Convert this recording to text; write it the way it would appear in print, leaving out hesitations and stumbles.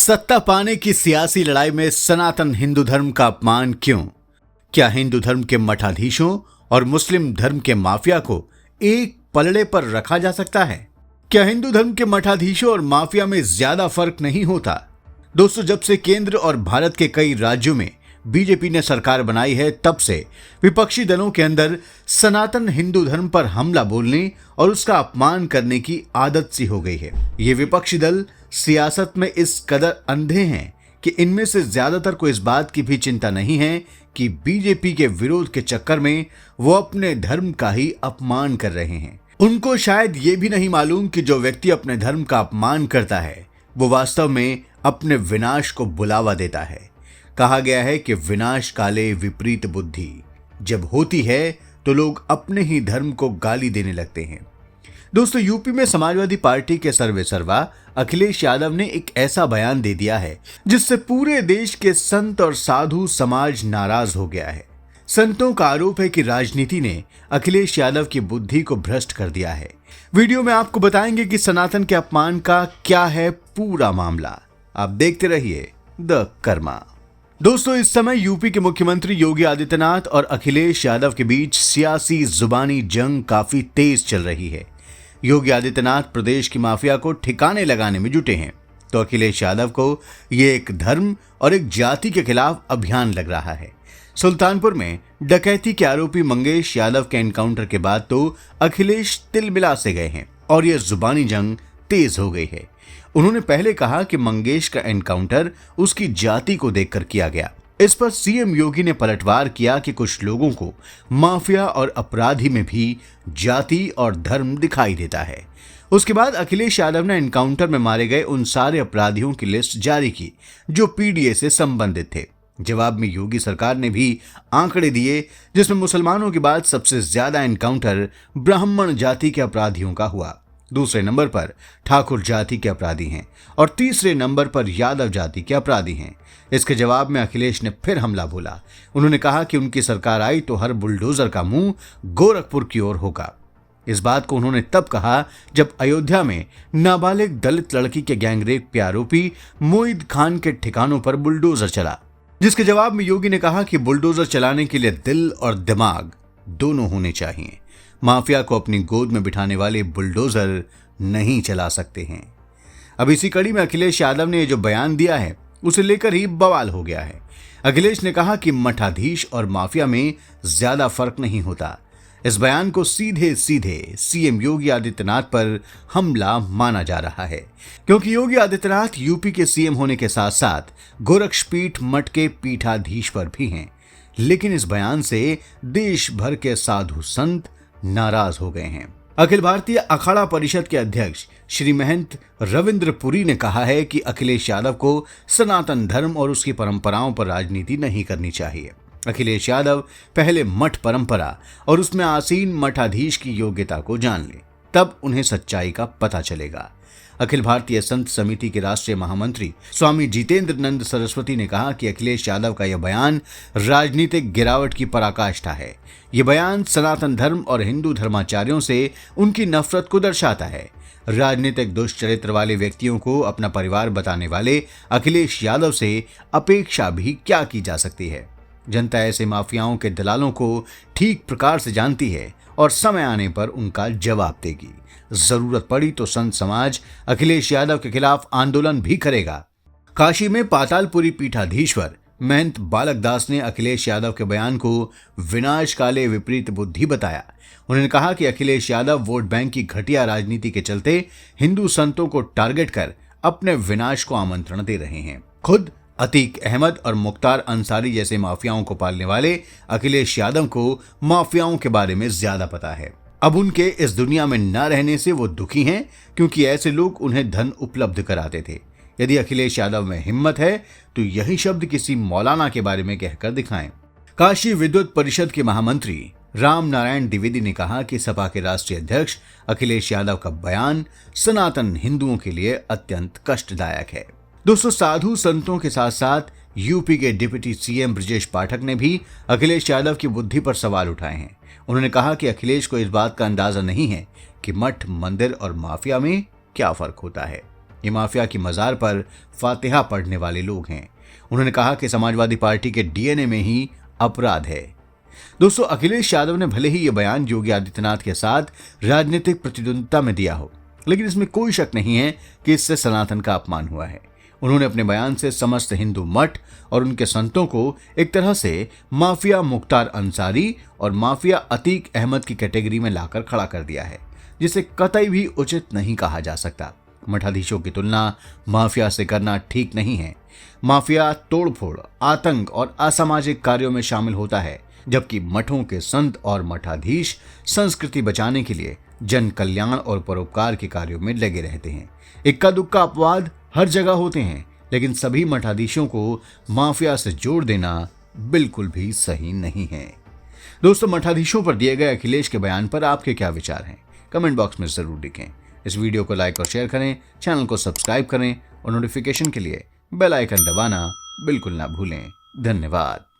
सत्ता पाने की सियासी लड़ाई में सनातन हिंदू धर्म का अपमान क्यों? क्या हिंदू धर्म के मठाधीशों और मुस्लिम धर्म के माफिया को एक पलड़े पर रखा जा सकता है? क्या हिंदू धर्म के मठाधीशों और माफिया में ज्यादा फर्क नहीं होता? दोस्तों, जब से केंद्र और भारत के कई राज्यों में बीजेपी ने सरकार बनाई है, तब से विपक्षी दलों के अंदर सनातन हिंदू धर्म पर हमला बोलने और उसका अपमान करने की आदत सी हो गई है। ये विपक्षी दल सियासत में इस कदर अंधे हैं कि इनमें से ज्यादातर को इस बात की भी चिंता नहीं है कि बीजेपी के विरोध के चक्कर में वो अपने धर्म का ही अपमान कर रहे हैं। उनको शायद ये भी नहीं मालूम कि जो व्यक्ति अपने धर्म का अपमान करता है वो वास्तव में अपने विनाश को बुलावा देता है। कहा गया है कि विनाश काले विपरीत बुद्धि जब होती है तो लोग अपने ही धर्म को गाली देने लगते हैं। दोस्तों, यूपी में समाजवादी पार्टी के सर्वेसर्वा अखिलेश यादव ने एक ऐसा बयान दे दिया है जिससे पूरे देश के संत और साधु समाज नाराज हो गया है। संतों का आरोप है कि राजनीति ने अखिलेश यादव की बुद्धि को भ्रष्ट कर दिया है। वीडियो में आपको बताएंगे कि सनातन के अपमान का क्या है पूरा मामला। आप देखते रहिए द कर्मा। दोस्तों, इस समय यूपी के मुख्यमंत्री योगी आदित्यनाथ और अखिलेश यादव के बीच सियासी जुबानी जंग काफी तेज चल रही है। योगी आदित्यनाथ प्रदेश की माफिया को ठिकाने लगाने में जुटे हैं, तो अखिलेश यादव को ये एक धर्म और एक जाति के खिलाफ अभियान लग रहा है। सुल्तानपुर में डकैती के आरोपी मंगेश यादव के एनकाउंटर के बाद तो अखिलेश तिलमिला से गए हैं और यह जुबानी जंग तेज हो गई है। उन्होंने पहले कहा कि मंगेश का एनकाउंटर उसकी जाति को देखकर किया गया। इस पर सीएम योगी ने पलटवार किया कि कुछ लोगों को माफिया और अपराधी में भी जाति और धर्म दिखाई देता है। उसके बाद अखिलेश यादव ने एनकाउंटर में मारे गए उन सारे अपराधियों की लिस्ट जारी की जो पीडीए से संबंधित थे। जवाब में योगी सरकार ने भी आंकड़े दिए, जिसमें मुसलमानों के बाद सबसे ज्यादा एनकाउंटर ब्राह्मण जाति के अपराधियों का हुआ। दूसरे नंबर पर ठाकुर जाति के अपराधी हैं और तीसरे नंबर पर यादव जाति के अपराधी हैं। इसके जवाब में अखिलेश ने फिर हमला बोला। उन्होंने कहा कि उनकी सरकार आई तो हर बुलडोजर का मुंह गोरखपुर की ओर होगा। इस बात को उन्होंने तब कहा जब अयोध्या में नाबालिग दलित लड़की के गैंगरेप के आरोपी मोईद खान के ठिकानों पर बुलडोजर चला, जिसके जवाब में योगी ने कहा कि बुलडोजर चलाने के लिए दिल और दिमाग दोनों होने चाहिए। माफिया को अपनी गोद में बिठाने वाले बुलडोजर नहीं चला सकते हैं। अब इसी कड़ी में अखिलेश यादव ने जो बयान दिया है उसे लेकर ही बवाल हो गया है। अखिलेश ने कहा कि मठाधीश और माफिया में ज्यादा फर्क नहीं होता। इस बयान को सीधे सीधे सीएम योगी आदित्यनाथ पर हमला माना जा रहा है, क्योंकि योगी आदित्यनाथ यूपी के सीएम होने के साथ साथ गोरक्षपीठ मठ के पीठाधीश्वर भी हैं। लेकिन इस बयान से देश भर के साधु संत नाराज हो गए हैं। अखिल भारतीय अखाड़ा परिषद के अध्यक्ष श्री महंत रविंद्र पुरी ने कहा है कि अखिलेश यादव को सनातन धर्म और उसकी परंपराओं पर राजनीति नहीं करनी चाहिए। अखिलेश यादव पहले मठ परंपरा और उसमें आसीन मठाधीश की योग्यता को जान ले, तब उन्हें सच्चाई का पता चलेगा। अखिल भारतीय संत समिति के राष्ट्रीय महामंत्री स्वामी जितेंद्र नंद सरस्वती ने कहा कि अखिलेश यादव का यह बयान राजनीतिक गिरावट की पराकाष्ठा है। यह बयान सनातन धर्म और हिंदू धर्माचार्यों से उनकी नफरत को दर्शाता है। राजनीतिक दुष्चरित्र वाले व्यक्तियों को अपना परिवार बताने वाले अखिलेश यादव से अपेक्षा भी क्या की जा सकती है। जनता ऐसे माफियाओं के दलालों को ठीक प्रकार से जानती है और समय आने पर उनका जवाब देगी। जरूरत पड़ी तो संत समाज अखिलेश यादव के खिलाफ आंदोलन भी करेगा। काशी में पातालपुरी पीठाधीश्वर महंत बालक दास ने अखिलेश यादव के बयान को विनाश काले विपरीत बुद्धि बताया। उन्होंने कहा कि अखिलेश यादव वोट बैंक की घटिया राजनीति के चलते हिंदू संतों को टारगेट कर अपने विनाश को आमंत्रण दे रहे हैं। खुद अतीक अहमद और मुख्तार अंसारी जैसे माफियाओं को पालने वाले अखिलेश यादव को माफियाओं के बारे में ज्यादा पता है। अब उनके इस दुनिया में न रहने से वो दुखी हैं, क्योंकि ऐसे लोग उन्हें धन उपलब्ध कराते थे। यदि अखिलेश यादव में हिम्मत है तो यही शब्द किसी मौलाना के बारे में कहकर दिखाएं। काशी विद्युत परिषद के महामंत्री राम नारायण द्विवेदी ने कहा कि सपा के राष्ट्रीय अध्यक्ष अखिलेश यादव का बयान सनातन हिंदुओं के लिए अत्यंत कष्टदायक है। दोस्तों, साधु संतों के साथ साथ यूपी के डिप्टी सीएम ब्रजेश पाठक ने भी अखिलेश यादव की बुद्धि पर सवाल उठाए हैं। उन्होंने कहा कि अखिलेश को इस बात का अंदाजा नहीं है कि मठ, मंदिर और माफिया में क्या फर्क होता है। ये माफिया की मजार पर फातिहा पढ़ने वाले लोग हैं। उन्होंने कहा कि समाजवादी पार्टी के डीएनए में ही अपराध है। दोस्तों, अखिलेश यादव ने भले ही ये बयान योगी आदित्यनाथ के साथ राजनीतिक प्रतिद्वंद्विता में दिया हो, लेकिन इसमें कोई शक नहीं है कि इससे सनातन का अपमान हुआ है। उन्होंने अपने बयान से समस्त हिंदू मठ और उनके संतों को एक तरह से माफिया मुख्तार अंसारी और माफिया अतीक अहमद की कैटेगरी में लाकर खड़ा कर दिया है, जिसे कतई भी उचित नहीं कहा जा सकता। मठाधीशों की तुलना माफिया से करना ठीक नहीं है। माफिया तोड़फोड़, आतंक और असामाजिक कार्यों में शामिल होता है, जबकि मठों के संत और मठाधीश संस्कृति बचाने के लिए जन कल्याण और परोपकार के कार्यों में लगे रहते हैं। इक्का दुक्का अपवाद हर जगह होते हैं, लेकिन सभी मठाधीशों को माफिया से जोड़ देना बिल्कुल भी सही नहीं है। दोस्तों, मठाधीशों पर दिए गए अखिलेश के बयान पर आपके क्या विचार हैं? कमेंट बॉक्स में जरूर लिखें। इस वीडियो को लाइक और शेयर करें, चैनल को सब्सक्राइब करें और नोटिफिकेशन के लिए बेल आइकन दबाना बिल्कुल ना भूलें। धन्यवाद।